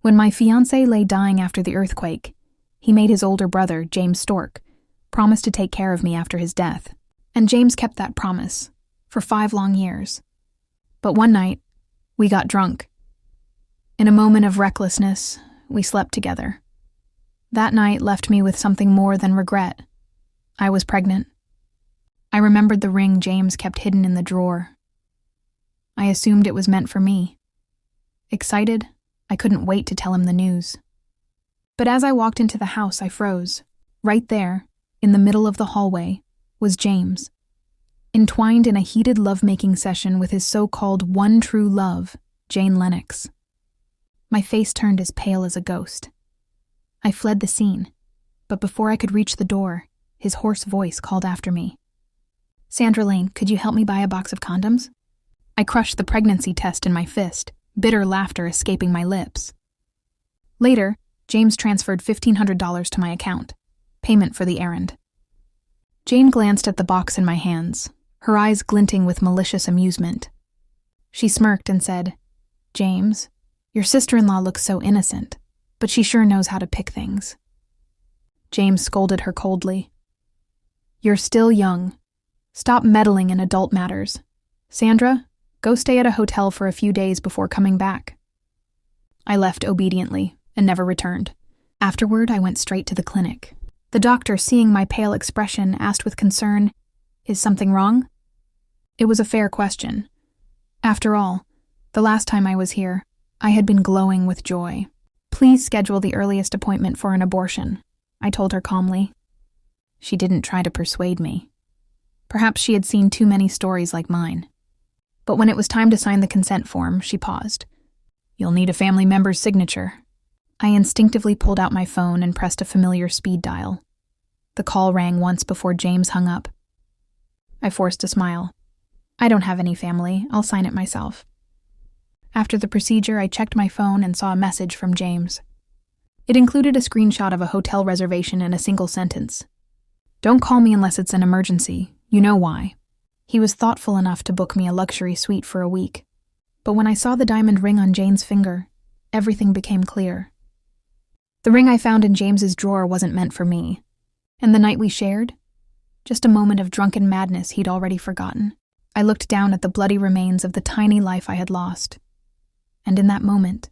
When my fiancé lay dying after the earthquake, he made his older brother, James Stork, promise to take care of me after his death. And James kept that promise for 5 long years. But one night, we got drunk. In a moment of recklessness, we slept together. That night left me with something more than regret. I was pregnant. I remembered the ring James kept hidden in the drawer. I assumed it was meant for me. Excited, I couldn't wait to tell him the news. But as I walked into the house, I froze. Right there, in the middle of the hallway, was James, entwined in a heated lovemaking session with his so-called one true love, Jane Lennox. My face turned as pale as a ghost. I fled the scene, but before I could reach the door, his hoarse voice called after me. "Sandra Lane, could you help me buy a box of condoms?" I crushed the pregnancy test in my fist, bitter laughter escaping my lips. Later, James transferred $1,500 to my account, payment for the errand. Jane glanced at the box in my hands, her eyes glinting with malicious amusement. She smirked and said, "James, your sister-in-law looks so innocent, but she sure knows how to pick things." James scolded her coldly. "You're still young. Stop meddling in adult matters. Sandra, go stay at a hotel for a few days before coming back." I left obediently and never returned. Afterward, I went straight to the clinic. The doctor, seeing my pale expression, asked with concern, "Is something wrong?" It was a fair question. After all, the last time I was here, I had been glowing with joy. "Please schedule the earliest appointment for an abortion," I told her calmly. She didn't try to persuade me. Perhaps she had seen too many stories like mine. But when it was time to sign the consent form, she paused. "You'll need a family member's signature." I instinctively pulled out my phone and pressed a familiar speed dial. The call rang once before James hung up. I forced a smile. "I don't have any family. I'll sign it myself." After the procedure, I checked my phone and saw a message from James. It included a screenshot of a hotel reservation and a single sentence. "Don't call me unless it's an emergency. You know why." He was thoughtful enough to book me a luxury suite for a week. But when I saw the diamond ring on Jane's finger, everything became clear. The ring I found in James's drawer wasn't meant for me. And the night we shared? Just a moment of drunken madness he'd already forgotten. I looked down at the bloody remains of the tiny life I had lost. And in that moment,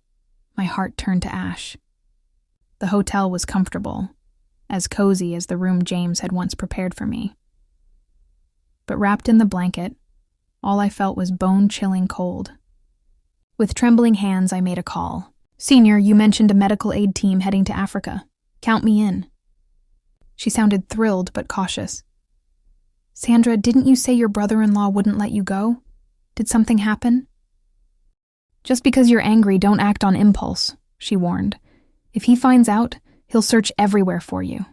my heart turned to ash. The hotel was comfortable, as cozy as the room James had once prepared for me. But wrapped in the blanket, all I felt was bone-chilling cold. With trembling hands, I made a call. "Senior, you mentioned a medical aid team heading to Africa. Count me in." She sounded thrilled but cautious. "Sandra, didn't you say your brother-in-law wouldn't let you go? Did something happen?" "Just because you're angry, don't act on impulse," she warned. "If he finds out, he'll search everywhere for you."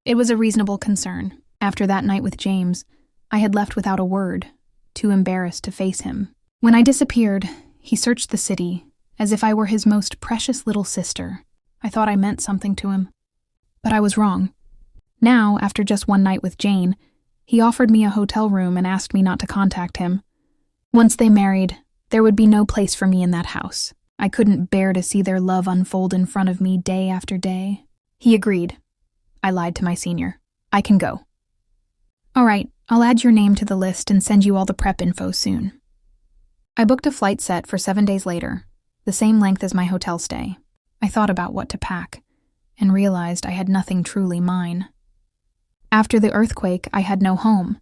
It was a reasonable concern. After that night with James, I had left without a word, too embarrassed to face him. When I disappeared, he searched the city, as if I were his most precious little sister. I thought I meant something to him. But I was wrong. Now, after just one night with Jane, he offered me a hotel room and asked me not to contact him. Once they married, there would be no place for me in that house. I couldn't bear to see their love unfold in front of me day after day. He agreed. I lied to my senior. "I can go." "All right, I'll add your name to the list and send you all the prep info soon." I booked a flight set for 7 days later, the same length as my hotel stay. I thought about what to pack, and realized I had nothing truly mine. After the earthquake, I had no home.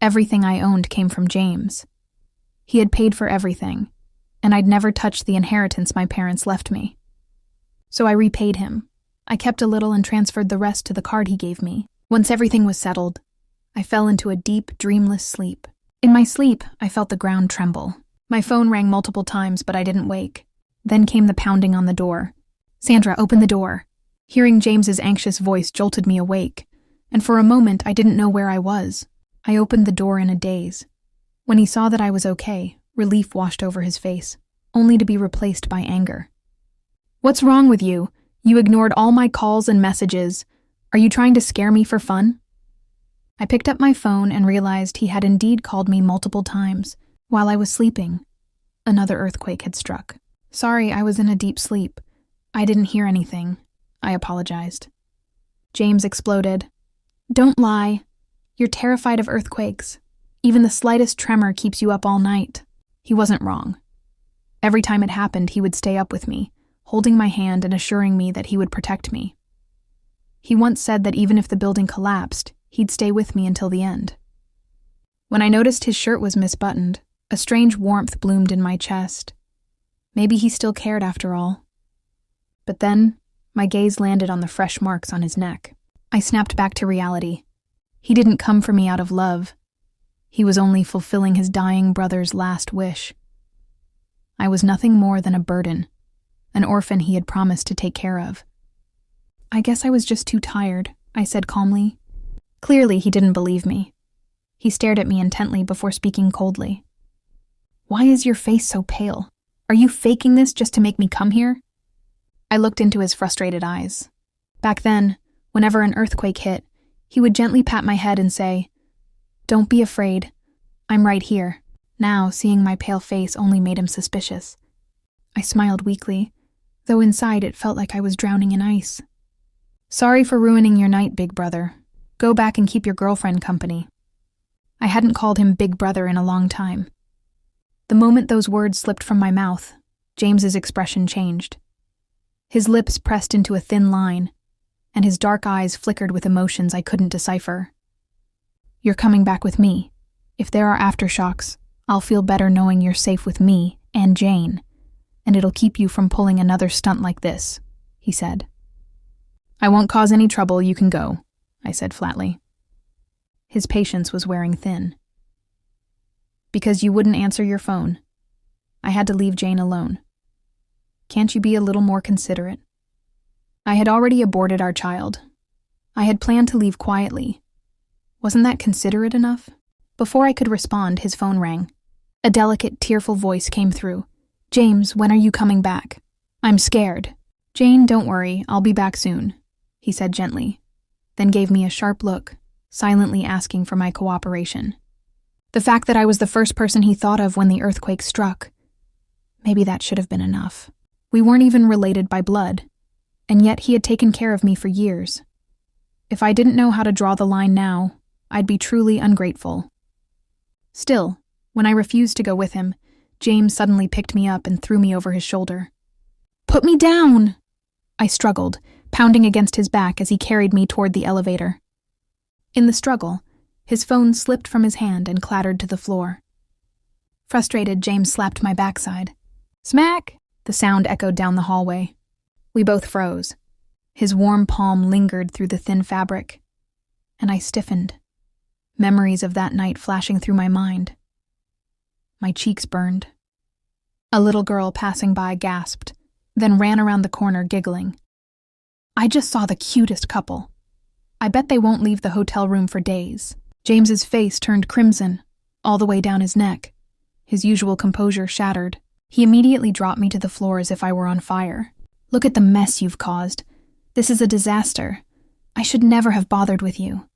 Everything I owned came from James. He had paid for everything, and I'd never touched the inheritance my parents left me. So I repaid him. I kept a little and transferred the rest to the card he gave me. Once everything was settled, I fell into a deep, dreamless sleep. In my sleep, I felt the ground tremble. My phone rang multiple times, but I didn't wake. Then came the pounding on the door. "Sandra, open the door." Hearing James's anxious voice jolted me awake, and for a moment I didn't know where I was. I opened the door in a daze. When he saw that I was okay, relief washed over his face, only to be replaced by anger. "What's wrong with you? You ignored all my calls and messages. Are you trying to scare me for fun?" I picked up my phone and realized he had indeed called me multiple times. While I was sleeping, another earthquake had struck. Sorry, I was in a deep sleep. I didn't hear anything. I apologized. James exploded. Don't lie. You're terrified of earthquakes. Even the slightest tremor keeps you up all night. He wasn't wrong. Every time it happened, he would stay up with me, holding my hand and assuring me that he would protect me. He once said that even if the building collapsed, he'd stay with me until the end. When I noticed his shirt was misbuttoned, a strange warmth bloomed in my chest. Maybe he still cared after all. But then, my gaze landed on the fresh marks on his neck. I snapped back to reality. He didn't come for me out of love. He was only fulfilling his dying brother's last wish. I was nothing more than a burden, an orphan he had promised to take care of. I guess I was just too tired, I said calmly. Clearly, he didn't believe me. He stared at me intently before speaking coldly. Why is your face so pale? Are you faking this just to make me come here? I looked into his frustrated eyes. Back then, whenever an earthquake hit, he would gently pat my head and say, "Don't be afraid. I'm right here." Now, seeing my pale face only made him suspicious. I smiled weakly, though inside it felt like I was drowning in ice. Sorry for ruining your night, big brother. Go back and keep your girlfriend company. I hadn't called him big brother in a long time. The moment those words slipped from my mouth, James's expression changed. His lips pressed into a thin line, and his dark eyes flickered with emotions I couldn't decipher. You're coming back with me. If there are aftershocks, I'll feel better knowing you're safe with me and Jane, and it'll keep you from pulling another stunt like this, he said. I won't cause any trouble, you can go, I said flatly. His patience was wearing thin. Because you wouldn't answer your phone. I had to leave Jane alone. Can't you be a little more considerate? I had already aborted our child. I had planned to leave quietly. Wasn't that considerate enough? Before I could respond, his phone rang. A delicate, tearful voice came through. James, when are you coming back? I'm scared. Jane, don't worry, I'll be back soon, he said gently, then gave me a sharp look, silently asking for my cooperation. The fact that I was the first person he thought of when the earthquake struck. Maybe that should have been enough. We weren't even related by blood, and yet he had taken care of me for years. If I didn't know how to draw the line now, I'd be truly ungrateful. Still, when I refused to go with him, James suddenly picked me up and threw me over his shoulder. Put me down! I struggled, pounding against his back as he carried me toward the elevator. In the struggle, his phone slipped from his hand and clattered to the floor. Frustrated, James slapped my backside. Smack! The sound echoed down the hallway. We both froze. His warm palm lingered through the thin fabric, and I stiffened, memories of that night flashing through my mind. My cheeks burned. A little girl passing by gasped, then ran around the corner giggling. I just saw the cutest couple. I bet they won't leave the hotel room for days. James's face turned crimson, all the way down his neck. His usual composure shattered. He immediately dropped me to the floor as if I were on fire. Look at the mess you've caused. This is a disaster. I should never have bothered with you.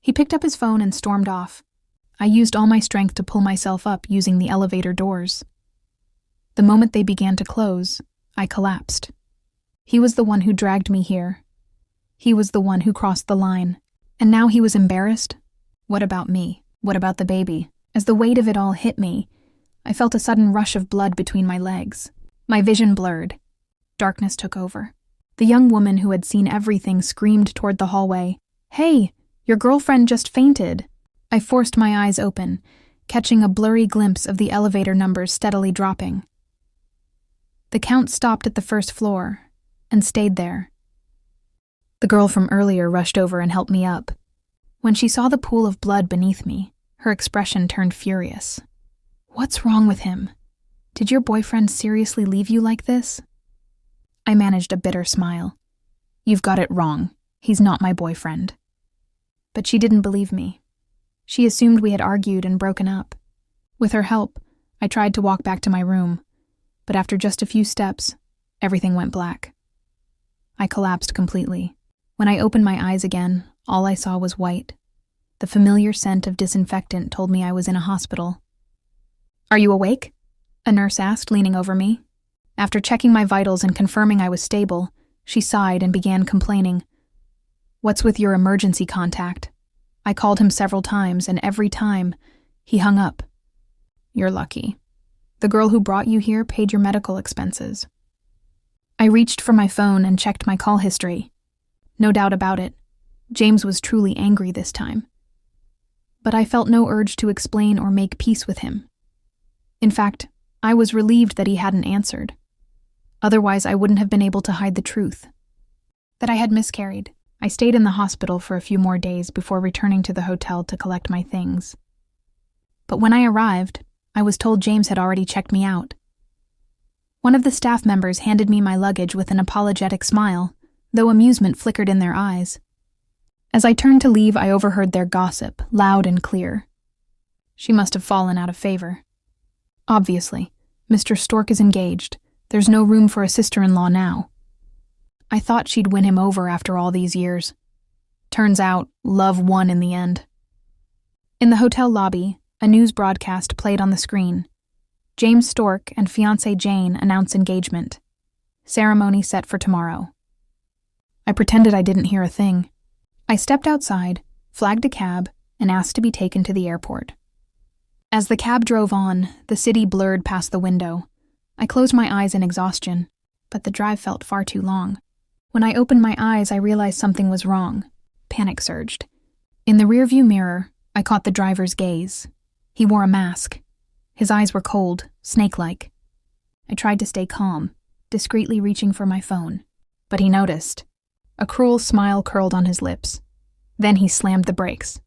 He picked up his phone and stormed off. I used all my strength to pull myself up using the elevator doors. The moment they began to close, I collapsed. He was the one who dragged me here. He was the one who crossed the line. And now he was embarrassed? What about me? What about the baby? As the weight of it all hit me, I felt a sudden rush of blood between my legs. My vision blurred. Darkness took over. The young woman who had seen everything screamed toward the hallway. Hey, your girlfriend just fainted. I forced my eyes open, catching a blurry glimpse of the elevator numbers steadily dropping. The count stopped at the first floor and stayed there. The girl from earlier rushed over and helped me up. When she saw the pool of blood beneath me, her expression turned furious. What's wrong with him? Did your boyfriend seriously leave you like this? I managed a bitter smile. You've got it wrong. He's not my boyfriend. But she didn't believe me. She assumed we had argued and broken up. With her help, I tried to walk back to my room, but after just a few steps, everything went black. I collapsed completely. When I opened my eyes again, all I saw was white. The familiar scent of disinfectant told me I was in a hospital. Are you awake? A nurse asked, leaning over me. After checking my vitals and confirming I was stable, she sighed and began complaining. "What's with your emergency contact?" I called him several times, and every time, he hung up. "You're lucky. The girl who brought you here paid your medical expenses." I reached for my phone and checked my call history. No doubt about it, James was truly angry this time. But I felt no urge to explain or make peace with him. In fact, I was relieved that he hadn't answered. Otherwise, I wouldn't have been able to hide the truth. That I had miscarried. I stayed in the hospital for a few more days before returning to the hotel to collect my things. But when I arrived, I was told James had already checked me out. One of the staff members handed me my luggage with an apologetic smile, though amusement flickered in their eyes. As I turned to leave, I overheard their gossip, loud and clear. She must have fallen out of favor. Obviously, Mr. Stork is engaged. There's no room for a sister-in-law now. I thought she'd win him over after all these years. Turns out, love won in the end. In the hotel lobby, a news broadcast played on the screen. James Stork and Fiancee Jane announce engagement. Ceremony set for tomorrow. I pretended I didn't hear a thing. I stepped outside, flagged a cab, and asked to be taken to the airport. As the cab drove on, the city blurred past the window. I closed my eyes in exhaustion, but the drive felt far too long. When I opened my eyes, I realized something was wrong. Panic surged. In the rearview mirror, I caught the driver's gaze. He wore a mask. His eyes were cold, snake-like. I tried to stay calm, discreetly reaching for my phone. But he noticed. A cruel smile curled on his lips. Then he slammed the brakes.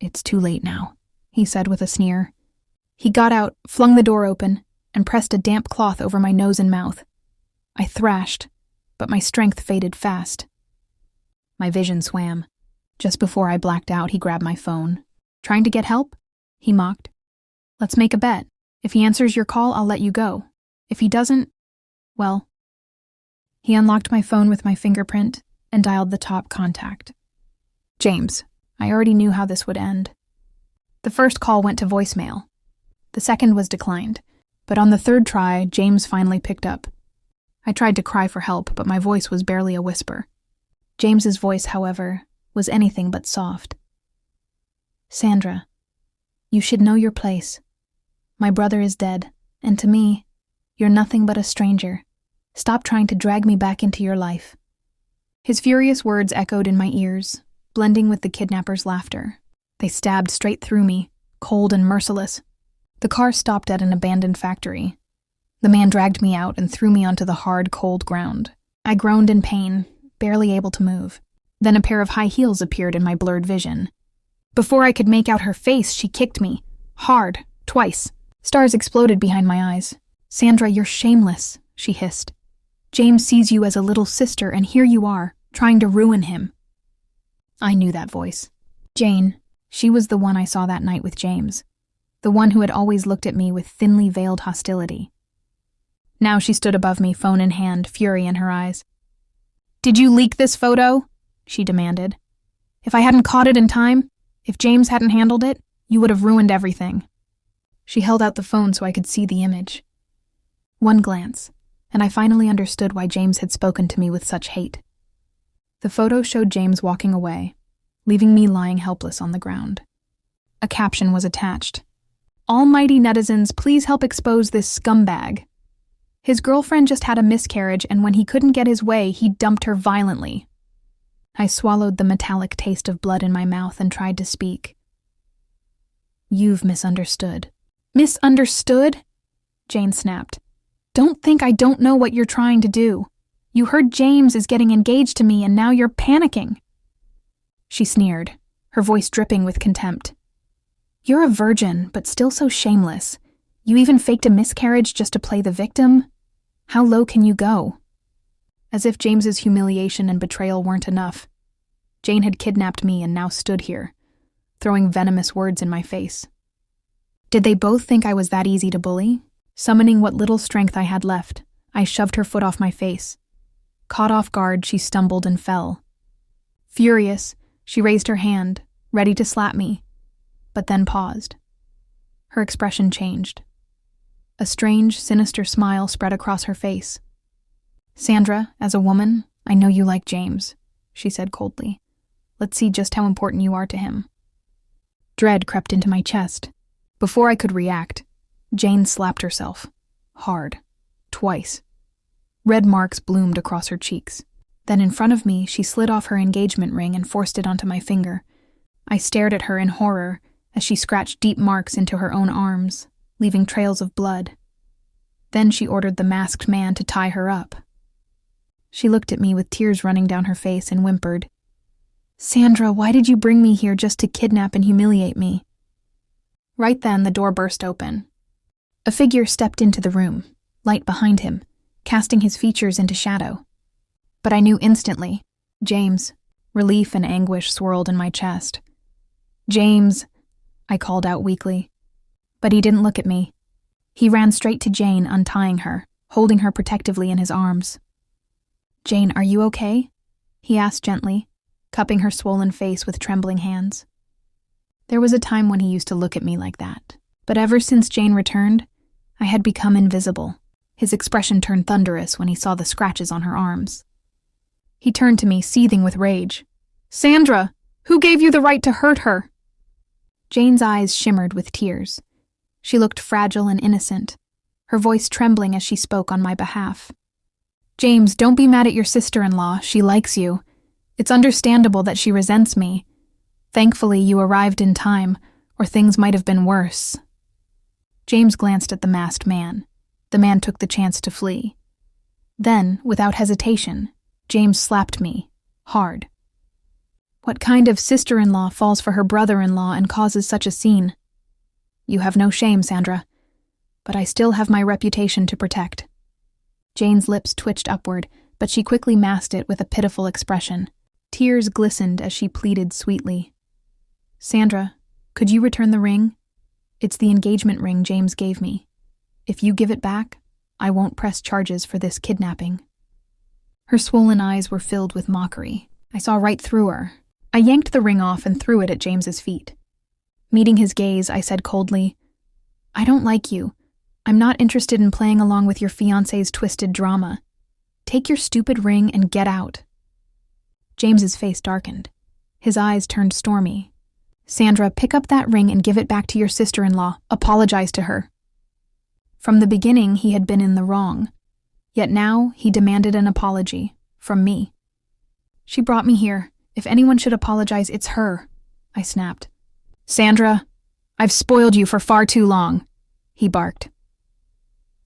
"It's too late now," he said with a sneer. He got out, flung the door open, and pressed a damp cloth over my nose and mouth. I thrashed, but my strength faded fast. My vision swam. Just before I blacked out, he grabbed my phone. "Trying to get help?" he mocked. "Let's make a bet. If he answers your call, I'll let you go. If he doesn't, well..." He unlocked my phone with my fingerprint and dialed the top contact. James. I already knew how this would end. The first call went to voicemail. The second was declined, but on the third try, James finally picked up. I tried to cry for help, but my voice was barely a whisper. James's voice, however, was anything but soft. "Sandra, you should know your place. My brother is dead, and to me, you're nothing but a stranger. Stop trying to drag me back into your life." His furious words echoed in my ears, blending with the kidnapper's laughter. They stabbed straight through me, cold and merciless. The car stopped at an abandoned factory. The man dragged me out and threw me onto the hard, cold ground. I groaned in pain, barely able to move. Then a pair of high heels appeared in my blurred vision. Before I could make out her face, she kicked me. Hard, twice. Stars exploded behind my eyes. "Sandra, you're shameless," she hissed. "James sees you as a little sister, and here you are, trying to ruin him." I knew that voice. Jane. She was the one I saw that night with James. The one who had always looked at me with thinly veiled hostility. Now she stood above me, phone in hand, fury in her eyes. "Did you leak this photo?" she demanded. "If I hadn't caught it in time, if James hadn't handled it, you would have ruined everything." She held out the phone so I could see the image. One glance, and I finally understood why James had spoken to me with such hate. The photo showed James walking away, leaving me lying helpless on the ground. A caption was attached. "Almighty netizens, please help expose this scumbag. His girlfriend just had a miscarriage, and when he couldn't get his way, he dumped her violently." I swallowed the metallic taste of blood in my mouth and tried to speak. "You've misunderstood." "Misunderstood?" Jane snapped. "Don't think I don't know what you're trying to do. You heard James is getting engaged to me, and now you're panicking." She sneered, her voice dripping with contempt. "You're a virgin, but still so shameless. You even faked a miscarriage just to play the victim? How low can you go?" As if James's humiliation and betrayal weren't enough, Jane had kidnapped me and now stood here, throwing venomous words in my face. Did they both think I was that easy to bully? Summoning what little strength I had left, I shoved her foot off my face. Caught off guard, she stumbled and fell. Furious, she raised her hand, ready to slap me, but then paused. Her expression changed. A strange, sinister smile spread across her face. "Sandra, as a woman, I know you like James," she said coldly. "Let's see just how important you are to him." Dread crept into my chest. Before I could react, Jane slapped herself. Hard. Twice. Red marks bloomed across her cheeks. Then in front of me, she slid off her engagement ring and forced it onto my finger. I stared at her in horror as she scratched deep marks into her own arms, leaving trails of blood. Then she ordered the masked man to tie her up. She looked at me with tears running down her face and whimpered, "Sandra, why did you bring me here just to kidnap and humiliate me?" Right then, the door burst open. A figure stepped into the room, light behind him, casting his features into shadow. But I knew instantly. James. Relief and anguish swirled in my chest. "James," I called out weakly. But he didn't look at me. He ran straight to Jane, untying her, holding her protectively in his arms. "Jane, are you okay?" he asked gently, cupping her swollen face with trembling hands. There was a time when he used to look at me like that, but ever since Jane returned, I had become invisible. His expression turned thunderous when he saw the scratches on her arms. He turned to me, seething with rage. "Sandra, who gave you the right to hurt her?" Jane's eyes shimmered with tears. She looked fragile and innocent, her voice trembling as she spoke on my behalf. "James, don't be mad at your sister-in-law. She likes you. It's understandable that she resents me. Thankfully, you arrived in time, or things might have been worse." James glanced at the masked man. The man took the chance to flee. Then, without hesitation, James slapped me, hard. What kind of sister-in-law falls for her brother-in-law and causes such a scene? You have no shame, Sandra, but I still have my reputation to protect. Jane's lips twitched upward, but she quickly masked it with a pitiful expression. Tears glistened as she pleaded sweetly. "Sandra, could you return the ring? It's the engagement ring James gave me. If you give it back, I won't press charges for this kidnapping." Her swollen eyes were filled with mockery. I saw right through her. I yanked the ring off and threw it at James's feet. Meeting his gaze, I said coldly, "I don't like you. I'm not interested in playing along with your fiancé's twisted drama. Take your stupid ring and get out." James's face darkened. His eyes turned stormy. "Sandra, pick up that ring and give it back to your sister-in-law. Apologize to her." From the beginning, he had been in the wrong. Yet now, he demanded an apology, from me. "She brought me here. If anyone should apologize, it's her," I snapped. "Sandra, I've spoiled you for far too long," he barked.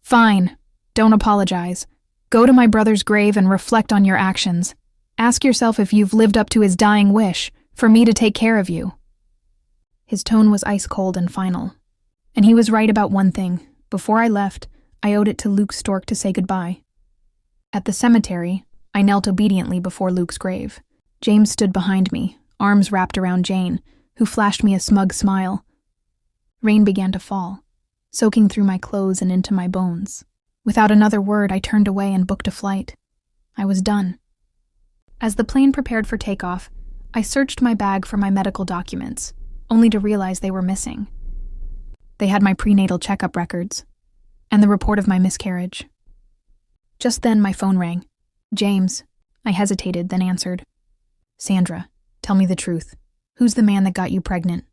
"Fine. Don't apologize. Go to my brother's grave and reflect on your actions. Ask yourself if you've lived up to his dying wish, for me to take care of you." His tone was ice-cold and final. And he was right about one thing. Before I left, I owed it to Luke Stork to say goodbye. At the cemetery, I knelt obediently before Luke's grave. James stood behind me, arms wrapped around Jane, who flashed me a smug smile. Rain began to fall, soaking through my clothes and into my bones. Without another word, I turned away and booked a flight. I was done. As the plane prepared for takeoff, I searched my bag for my medical documents, only to realize they were missing. They had my prenatal checkup records, and the report of my miscarriage. Just then my phone rang. "James." I hesitated, then answered. "Sandra, tell me the truth. Who's the man that got you pregnant?"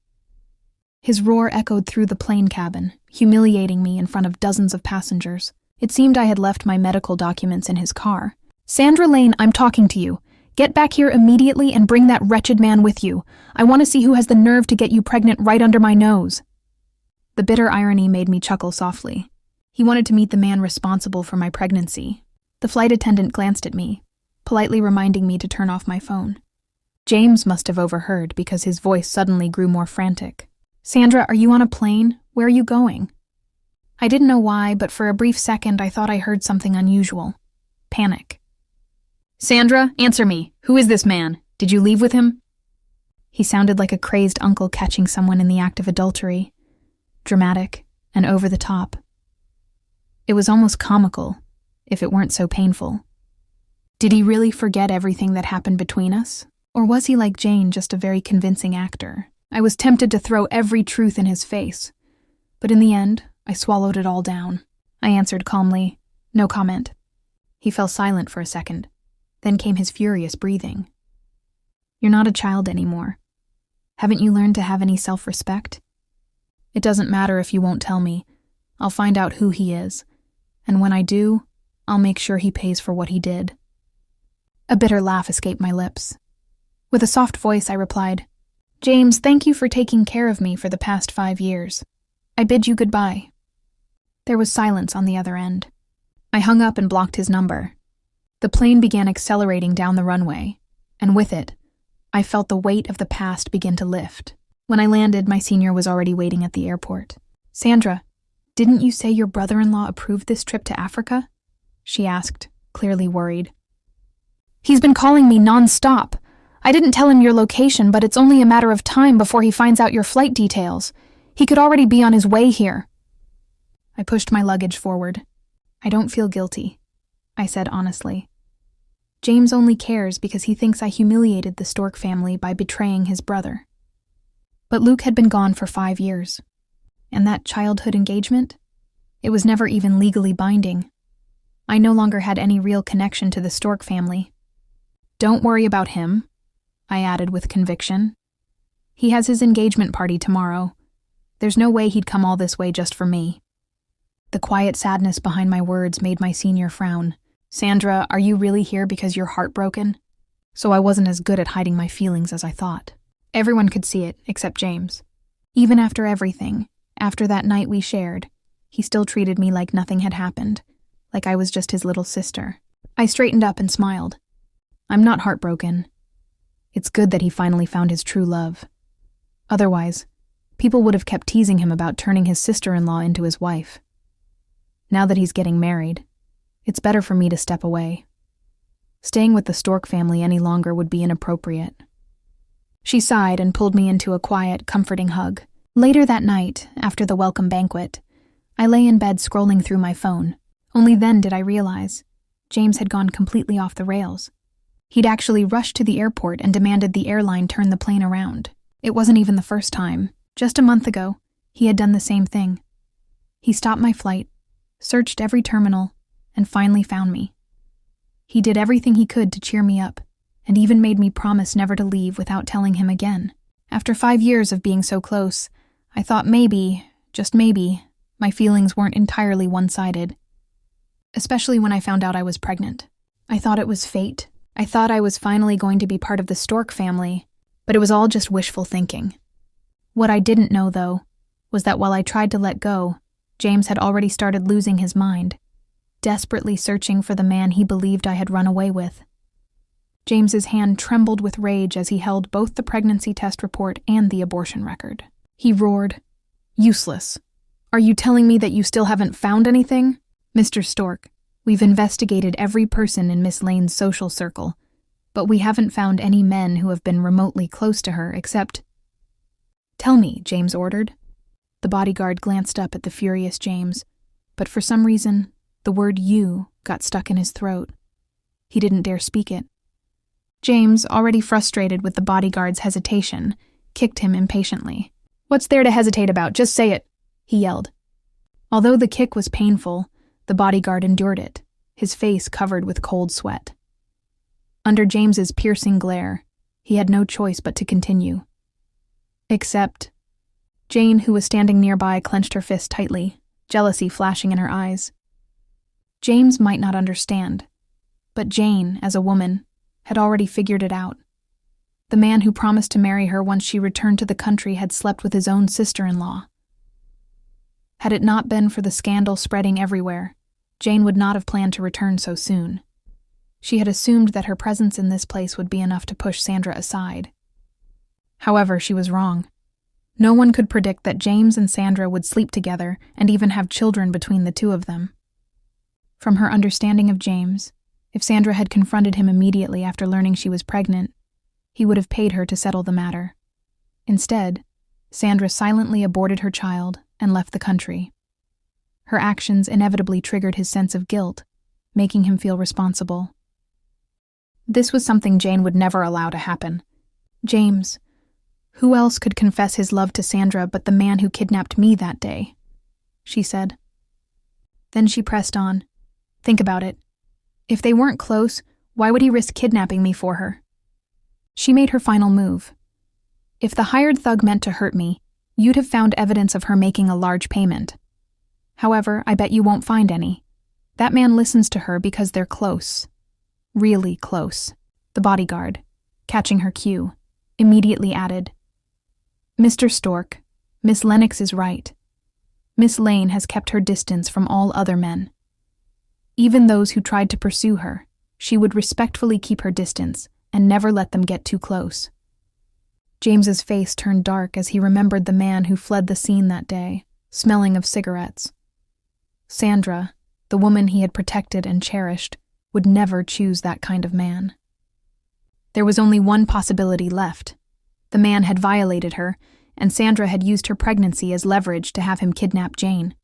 His roar echoed through the plane cabin, humiliating me in front of dozens of passengers. It seemed I had left my medical documents in his car. "Sandra Lane, I'm talking to you. Get back here immediately and bring that wretched man with you. I want to see who has the nerve to get you pregnant right under my nose." The bitter irony made me chuckle softly. He wanted to meet the man responsible for my pregnancy. The flight attendant glanced at me, politely reminding me to turn off my phone. James must have overheard because his voice suddenly grew more frantic. "Sandra, are you on a plane? Where are you going?" I didn't know why, but for a brief second I thought I heard something unusual. Panic. "Sandra, answer me. Who is this man? Did you leave with him?" He sounded like a crazed uncle catching someone in the act of adultery. Dramatic and over the top. It was almost comical, if it weren't so painful. Did he really forget everything that happened between us? Or was he, like Jane, just a very convincing actor? I was tempted to throw every truth in his face, but in the end, I swallowed it all down. I answered calmly, no comment. He fell silent for a second. Then came his furious breathing. You're not a child anymore. Haven't you learned to have any self-respect? It doesn't matter if you won't tell me. I'll find out who he is. And when I do, I'll make sure he pays for what he did. A bitter laugh escaped my lips. With a soft voice, I replied, James, thank you for taking care of me for the past 5 years. I bid you goodbye. There was silence on the other end. I hung up and blocked his number. The plane began accelerating down the runway, and with it, I felt the weight of the past begin to lift. When I landed, my senior was already waiting at the airport. Sandra, didn't you say your brother-in-law approved this trip to Africa? She asked, clearly worried. He's been calling me non-stop. I didn't tell him your location, but it's only a matter of time before he finds out your flight details. He could already be on his way here. I pushed my luggage forward. I don't feel guilty, I said honestly. James only cares because he thinks I humiliated the Stork family by betraying his brother. But Luke had been gone for 5 years. And that childhood engagement? It was never even legally binding. I no longer had any real connection to the Stork family. Don't worry about him, I added with conviction. He has his engagement party tomorrow. There's no way he'd come all this way just for me. The quiet sadness behind my words made my senior frown. Sandra, are you really here because you're heartbroken? So I wasn't as good at hiding my feelings as I thought. Everyone could see it, except James. Even after everything, after that night we shared, he still treated me like nothing had happened, like I was just his little sister. I straightened up and smiled. I'm not heartbroken. It's good that he finally found his true love. Otherwise, people would have kept teasing him about turning his sister-in-law into his wife. Now that he's getting married, it's better for me to step away. Staying with the Stork family any longer would be inappropriate. She sighed and pulled me into a quiet, comforting hug. Later that night, after the welcome banquet, I lay in bed scrolling through my phone. Only then did I realize James had gone completely off the rails. He'd actually rushed to the airport and demanded the airline turn the plane around. It wasn't even the first time. Just a month ago, he had done the same thing. He stopped my flight, searched every terminal, and finally found me. He did everything he could to cheer me up, and even made me promise never to leave without telling him again. After 5 years of being so close, I thought maybe, just maybe, my feelings weren't entirely one-sided. Especially when I found out I was pregnant. I thought it was fate. I thought I was finally going to be part of the Stork family, but it was all just wishful thinking. What I didn't know, though, was that while I tried to let go, James had already started losing his mind, desperately searching for the man he believed I had run away with. James's hand trembled with rage as he held both the pregnancy test report and the abortion record. He roared, "Useless. Are you telling me that you still haven't found anything? Mr. Stork, we've investigated every person in Miss Lane's social circle, but we haven't found any men who have been remotely close to her except—" "Tell me," James ordered. The bodyguard glanced up at the furious James, but for some reason, the word "you" got stuck in his throat. He didn't dare speak it. James, already frustrated with the bodyguard's hesitation, kicked him impatiently. "What's there to hesitate about? Just say it," he yelled. Although the kick was painful, the bodyguard endured it, his face covered with cold sweat. Under James's piercing glare, he had no choice but to continue. Except Jane, who was standing nearby, clenched her fist tightly, jealousy flashing in her eyes. James might not understand, but Jane, as a woman, had already figured it out. The man who promised to marry her once she returned to the country had slept with his own sister-in-law. Had it not been for the scandal spreading everywhere, Jane would not have planned to return so soon. She had assumed that her presence in this place would be enough to push Sandra aside. However, she was wrong. No one could predict that James and Sandra would sleep together and even have children between the two of them. From her understanding of James, if Sandra had confronted him immediately after learning she was pregnant, he would have paid her to settle the matter. Instead, Sandra silently aborted her child and left the country. Her actions inevitably triggered his sense of guilt, making him feel responsible. This was something Jane would never allow to happen. James. Who else could confess his love to Sandra but the man who kidnapped me that day? She said. Then she pressed on. Think about it. If they weren't close, why would he risk kidnapping me for her? She made her final move. If the hired thug meant to hurt me, you'd have found evidence of her making a large payment. However, I bet you won't find any. That man listens to her because they're close. Really close. The bodyguard, catching her cue, immediately added, Mr. Stork, Miss Lennox is right. Miss Lane has kept her distance from all other men. Even those who tried to pursue her, she would respectfully keep her distance and never let them get too close. James's face turned dark as he remembered the man who fled the scene that day, smelling of cigarettes. Sandra, the woman he had protected and cherished, would never choose that kind of man. There was only one possibility left. The man had violated her, and Sandra had used her pregnancy as leverage to have him kidnap Jane.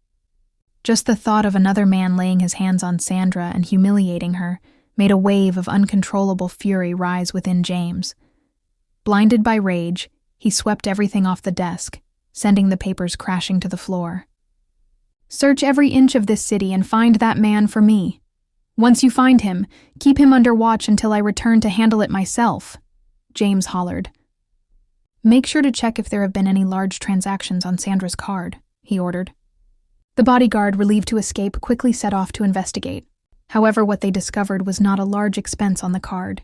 Just the thought of another man laying his hands on Sandra and humiliating her made a wave of uncontrollable fury rise within James. Blinded by rage, he swept everything off the desk, sending the papers crashing to the floor. Search every inch of this city and find that man for me. Once you find him, keep him under watch until I return to handle it myself, James hollered. Make sure to check if there have been any large transactions on Sandra's card, he ordered. The bodyguard, relieved to escape, quickly set off to investigate. However, what they discovered was not a large expense on the card.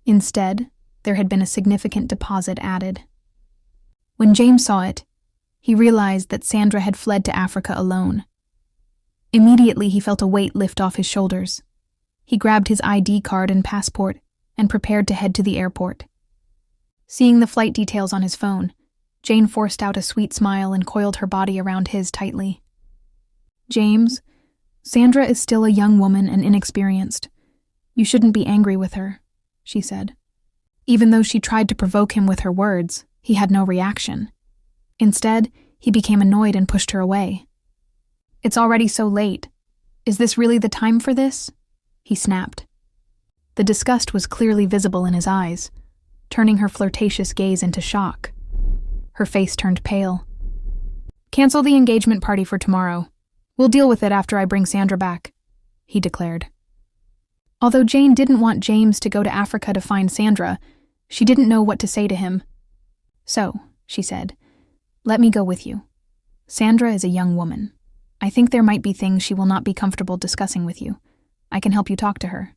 Instead, there had been a significant deposit added. When James saw it, he realized that Sandra had fled to Africa alone. Immediately, he felt a weight lift off his shoulders. He grabbed his ID card and passport and prepared to head to the airport. Seeing the flight details on his phone, Jane forced out a sweet smile and coiled her body around his tightly. James, Sandra is still a young woman and inexperienced. You shouldn't be angry with her, she said. Even though she tried to provoke him with her words, he had no reaction. Instead, he became annoyed and pushed her away. It's already so late. Is this really the time for this? He snapped. The disgust was clearly visible in his eyes, turning her flirtatious gaze into shock. Her face turned pale. Cancel the engagement party for tomorrow. We'll deal with it after I bring Sandra back, he declared. Although Jane didn't want James to go to Africa to find Sandra, she didn't know what to say to him. So, she said, let me go with you. Sandra is a young woman. I think there might be things she will not be comfortable discussing with you. I can help you talk to her.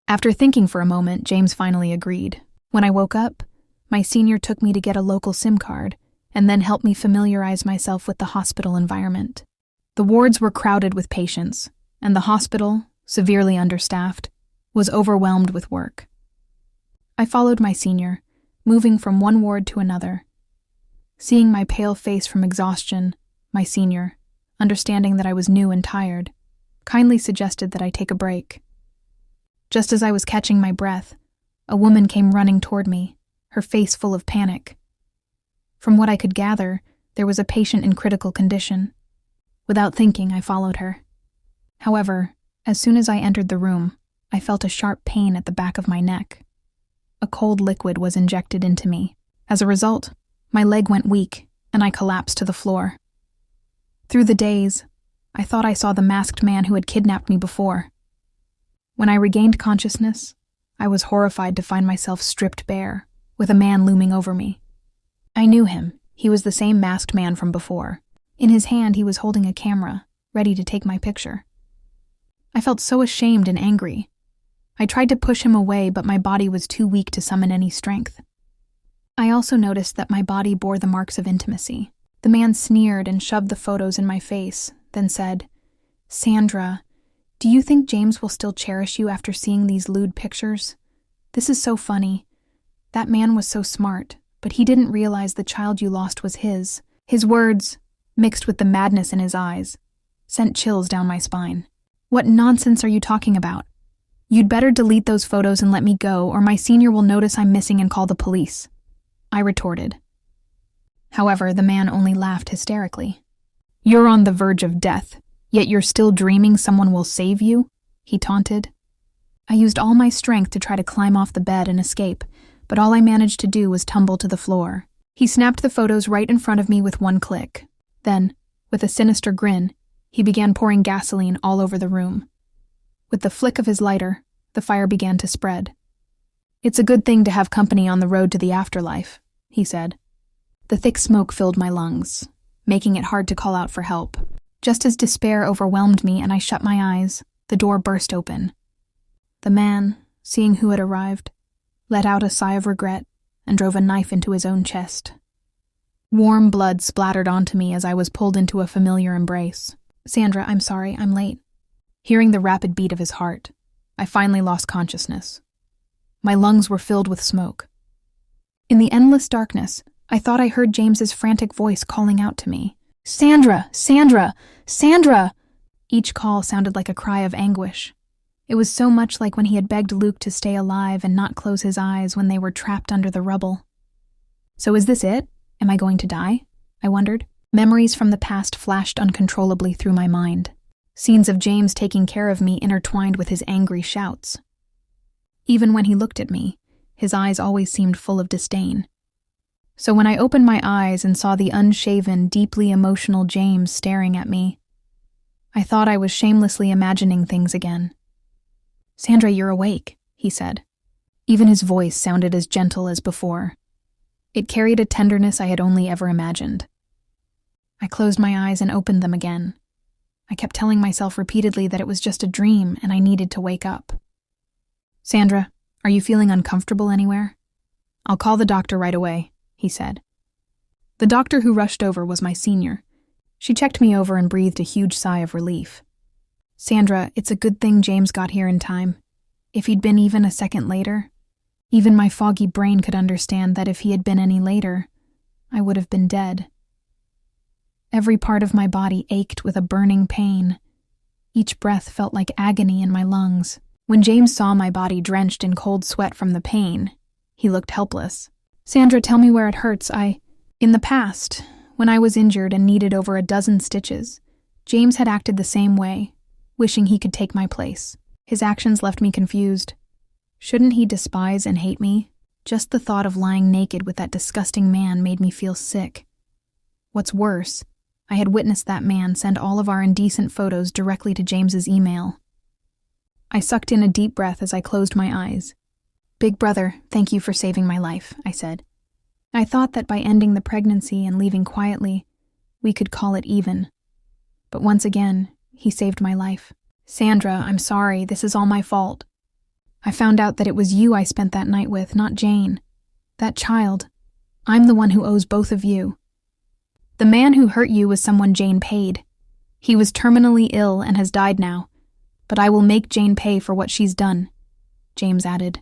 After thinking for a moment, James finally agreed. When I woke up, my senior took me to get a local SIM card and then helped me familiarize myself with the hospital environment. The wards were crowded with patients, and the hospital, severely understaffed, was overwhelmed with work. I followed my senior, moving from one ward to another. Seeing my pale face from exhaustion, my senior, understanding that I was new and tired, kindly suggested that I take a break. Just as I was catching my breath, a woman came running toward me, her face full of panic. From what I could gather, there was a patient in critical condition. Without thinking, I followed her. However, as soon as I entered the room, I felt a sharp pain at the back of my neck. A cold liquid was injected into me. As a result, my leg went weak, and I collapsed to the floor. Through the daze, I thought I saw the masked man who had kidnapped me before. When I regained consciousness, I was horrified to find myself stripped bare, with a man looming over me. I knew him. He was the same masked man from before. In his hand, he was holding a camera, ready to take my picture. I felt so ashamed and angry. I tried to push him away, but my body was too weak to summon any strength. I also noticed that my body bore the marks of intimacy. The man sneered and shoved the photos in my face, then said, Sandra, do you think James will still cherish you after seeing these lewd pictures? This is so funny. That man was so smart, but he didn't realize the child you lost was his. His words, mixed with the madness in his eyes, sent chills down my spine. What nonsense are you talking about? You'd better delete those photos and let me go, or my senior will notice I'm missing and call the police, I retorted. However, the man only laughed hysterically. You're on the verge of death, yet you're still dreaming someone will save you? He taunted. I used all my strength to try to climb off the bed and escape, but all I managed to do was tumble to the floor. He snapped the photos right in front of me with one click. Then, with a sinister grin, He began pouring gasoline all over the room. With the flick of his lighter, the fire began to spread. "It's a good thing to have company on the road to the afterlife," he said. The thick smoke filled my lungs, making it hard to call out for help. Just as despair overwhelmed me and I shut my eyes, the door burst open. The man, seeing who had arrived, let out a sigh of regret and drove a knife into his own chest. Warm blood splattered onto me as I was pulled into a familiar embrace. "Sandra, I'm sorry, I'm late." Hearing the rapid beat of his heart, I finally lost consciousness. My lungs were filled with smoke. In the endless darkness, I thought I heard James's frantic voice calling out to me. "Sandra! Sandra! Sandra!" Each call sounded like a cry of anguish. It was so much like when he had begged Luke to stay alive and not close his eyes when they were trapped under the rubble. So is this it? Am I going to die? I wondered. Memories from the past flashed uncontrollably through my mind. Scenes of James taking care of me intertwined with his angry shouts. Even when he looked at me, his eyes always seemed full of disdain. So when I opened my eyes and saw the unshaven, deeply emotional James staring at me, I thought I was shamelessly imagining things again. "Sandra, you're awake," he said. Even his voice sounded as gentle as before. It carried a tenderness I had only ever imagined. I closed my eyes and opened them again. I kept telling myself repeatedly that it was just a dream and I needed to wake up. "Sandra, are you feeling uncomfortable anywhere?" "I'll call the doctor right away," he said. The doctor who rushed over was my senior. She checked me over and breathed a huge sigh of relief. "Sandra, it's a good thing James got here in time. If he'd been even a second later, even my foggy brain could understand that if he had been any later, I would have been dead." Every part of my body ached with a burning pain. Each breath felt like agony in my lungs. When James saw my body drenched in cold sweat from the pain, he looked helpless. "Sandra, tell me where it hurts. In the past, when I was injured and needed over a dozen stitches, James had acted the same way, wishing he could take my place. His actions left me confused. Shouldn't he despise and hate me? Just the thought of lying naked with that disgusting man made me feel sick. What's worse, I had witnessed that man send all of our indecent photos directly to James's email. I sucked in a deep breath as I closed my eyes. "Big brother, thank you for saving my life," I said. I thought that by ending the pregnancy and leaving quietly, we could call it even. But once again, he saved my life. "Sandra, I'm sorry, this is all my fault. I found out that it was you I spent that night with, not Jane. That child. I'm the one who owes both of you. The man who hurt you was someone Jane paid. He was terminally ill and has died now, but I will make Jane pay for what she's done," James added.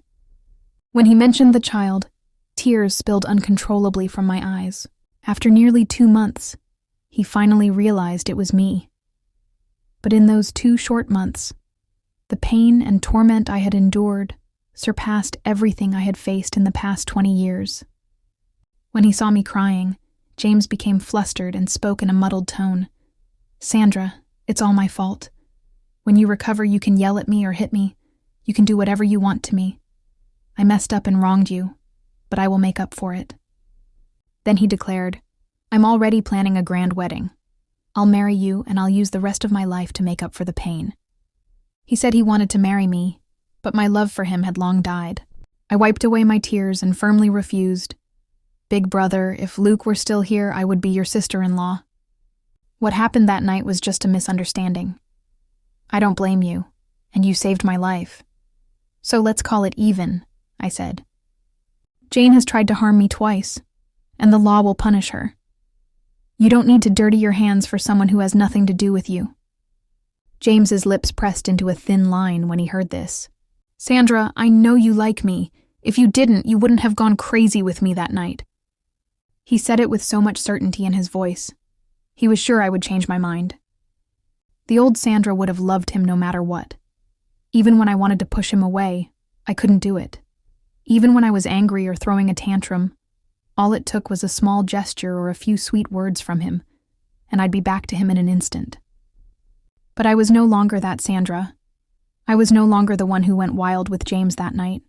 When he mentioned the child, tears spilled uncontrollably from my eyes. After nearly 2 months, he finally realized it was me. But in those 2 short months, the pain and torment I had endured surpassed everything I had faced in the past 20 years. When he saw me crying, James became flustered and spoke in a muddled tone. "Sandra, it's all my fault. When you recover, you can yell at me or hit me. You can do whatever you want to me. I messed up and wronged you, but I will make up for it." Then he declared, "I'm already planning a grand wedding. I'll marry you and I'll use the rest of my life to make up for the pain." He said he wanted to marry me, but my love for him had long died. I wiped away my tears and firmly refused. "Big brother, if Luke were still here, I would be your sister-in-law. What happened that night was just a misunderstanding. I don't blame you, and you saved my life. So let's call it even," I said. "Jane has tried to harm me twice, and the law will punish her. You don't need to dirty your hands for someone who has nothing to do with you." James's lips pressed into a thin line when he heard this. "Sandra, I know you like me. If you didn't, you wouldn't have gone crazy with me that night." He said it with so much certainty in his voice. He was sure I would change my mind. The old Sandra would have loved him no matter what. Even when I wanted to push him away, I couldn't do it. Even when I was angry or throwing a tantrum, all it took was a small gesture or a few sweet words from him, and I'd be back to him in an instant. But I was no longer that Sandra. I was no longer the one who went wild with James that night.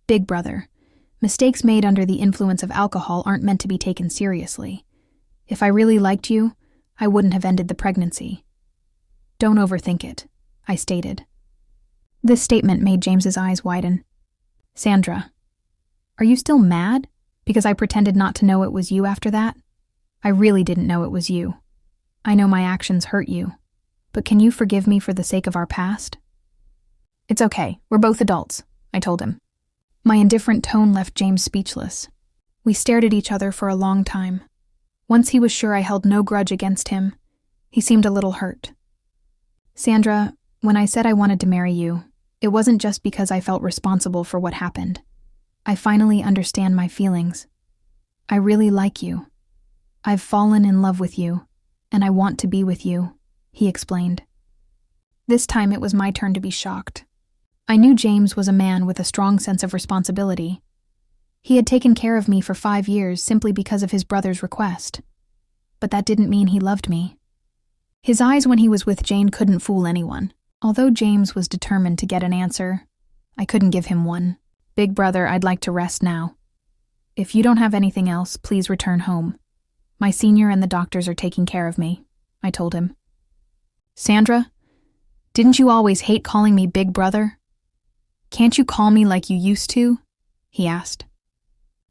Big brother, mistakes made under the influence of alcohol aren't meant to be taken seriously. If I really liked you, I wouldn't have ended the pregnancy. Don't overthink it, I stated. This statement made James's eyes widen. Sandra, are you still mad because I pretended not to know it was you after that? I really didn't know it was you. I know my actions hurt you, but can you forgive me for the sake of our past? It's okay, we're both adults, I told him. My indifferent tone left James speechless. We stared at each other for a long time. Once he was sure I held no grudge against him, he seemed a little hurt. Sandra, when I said I wanted to marry you, it wasn't just because I felt responsible for what happened. I finally understand my feelings. I really like you. I've fallen in love with you, and I want to be with you, he explained. This time it was my turn to be shocked. I knew James was a man with a strong sense of responsibility. He had taken care of me for 5 years simply because of his brother's request. But that didn't mean he loved me. His eyes when he was with Jane couldn't fool anyone. Although James was determined to get an answer, I couldn't give him one. Big brother, I'd like to rest now. If you don't have anything else, please return home. My senior and the doctors are taking care of me, I told him. Sandra, didn't you always hate calling me big brother? Can't you call me like you used to? He asked.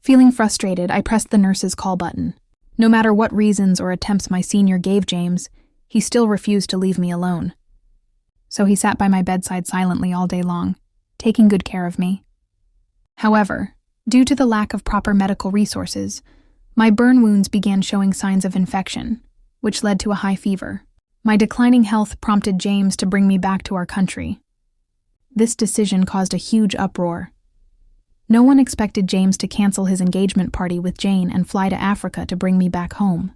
Feeling frustrated, I pressed the nurse's call button. No matter what reasons or attempts my senior gave James, he still refused to leave me alone. So he sat by my bedside silently all day long, taking good care of me. However, due to the lack of proper medical resources, my burn wounds began showing signs of infection, which led to a high fever. My declining health prompted James to bring me back to our country. This decision caused a huge uproar. No one expected James to cancel his engagement party with Jane and fly to Africa to bring me back home.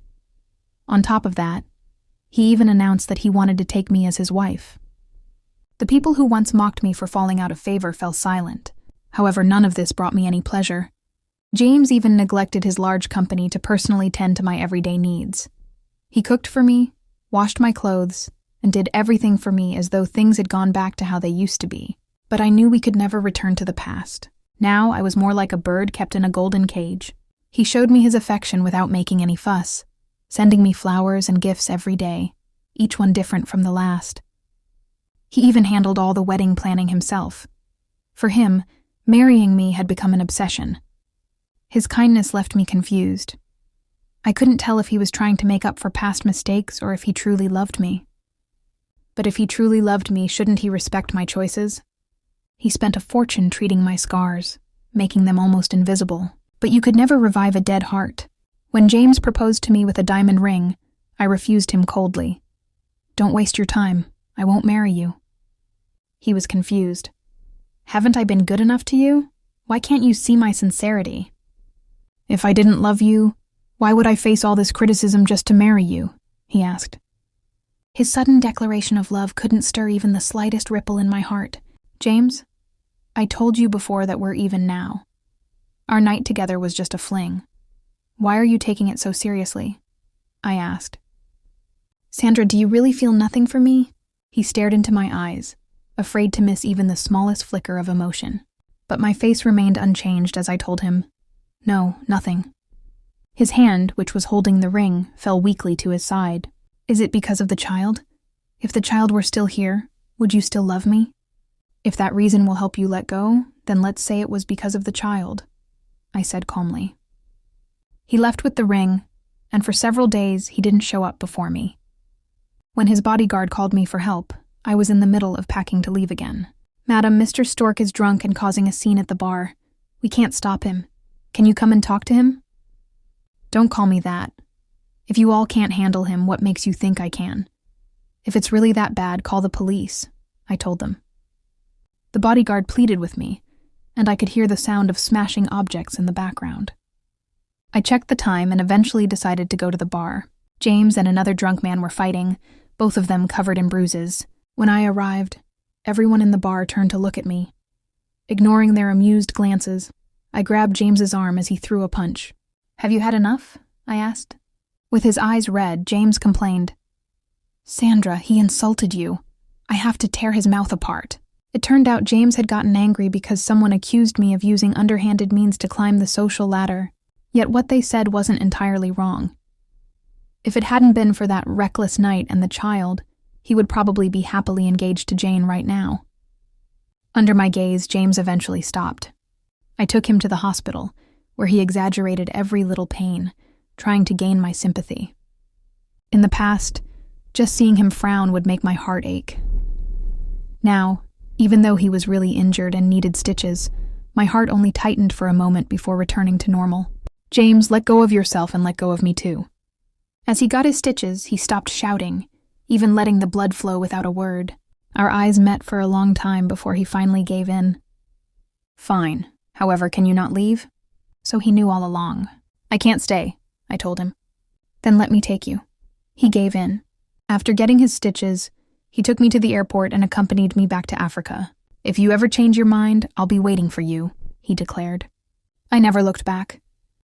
On top of that, he even announced that he wanted to take me as his wife. The people who once mocked me for falling out of favor fell silent. However, none of this brought me any pleasure. James even neglected his large company to personally tend to my everyday needs. He cooked for me, washed my clothes, and did everything for me as though things had gone back to how they used to be. But I knew we could never return to the past. Now I was more like a bird kept in a golden cage. He showed me his affection without making any fuss, sending me flowers and gifts every day, each one different from the last. He even handled all the wedding planning himself. For him, marrying me had become an obsession. His kindness left me confused. I couldn't tell if he was trying to make up for past mistakes or if he truly loved me. But if he truly loved me, shouldn't he respect my choices? He spent a fortune treating my scars, making them almost invisible. But you could never revive a dead heart. When James proposed to me with a diamond ring, I refused him coldly. Don't waste your time. I won't marry you. He was confused. Haven't I been good enough to you? Why can't you see my sincerity? If I didn't love you, why would I face all this criticism just to marry you? He asked. His sudden declaration of love couldn't stir even the slightest ripple in my heart. James, I told you before that we're even now. Our night together was just a fling. Why are you taking it so seriously? I asked. Sandra, do you really feel nothing for me? He stared into my eyes, afraid to miss even the smallest flicker of emotion. But my face remained unchanged as I told him, no, nothing. His hand, which was holding the ring, fell weakly to his side. Is it because of the child? If the child were still here, would you still love me? If that reason will help you let go, then let's say it was because of the child, I said calmly. He left with the ring, and for several days he didn't show up before me. When his bodyguard called me for help, I was in the middle of packing to leave again. Madam, Mr. Stork is drunk and causing a scene at the bar. We can't stop him. Can you come and talk to him? Don't call me that. If you all can't handle him, what makes you think I can? If it's really that bad, call the police, I told them. The bodyguard pleaded with me, and I could hear the sound of smashing objects in the background. I checked the time and eventually decided to go to the bar. James and another drunk man were fighting, both of them covered in bruises. When I arrived, everyone in the bar turned to look at me. Ignoring their amused glances, I grabbed James's arm as he threw a punch. Have you had enough? I asked. With his eyes red, James complained. Sandra, he insulted you. I have to tear his mouth apart. It turned out James had gotten angry because someone accused me of using underhanded means to climb the social ladder. Yet what they said wasn't entirely wrong. If it hadn't been for that reckless night and the child, He would probably be happily engaged to Jane right now. Under my gaze, James eventually stopped. I took him to the hospital, where he exaggerated every little pain, trying to gain my sympathy. In the past, just seeing him frown would make my heart ache. Now, even though he was really injured and needed stitches, my heart only tightened for a moment before returning to normal. "James, let go of yourself and let go of me too." As he got his stitches, he stopped shouting, even letting the blood flow without a word. Our eyes met for a long time before he finally gave in. "Fine. However, can you not leave?" So he knew all along. "I can't stay," I told him. "Then let me take you." He gave in. After getting his stitches, he took me to the airport and accompanied me back to Africa. "If you ever change your mind, I'll be waiting for you," he declared. I never looked back.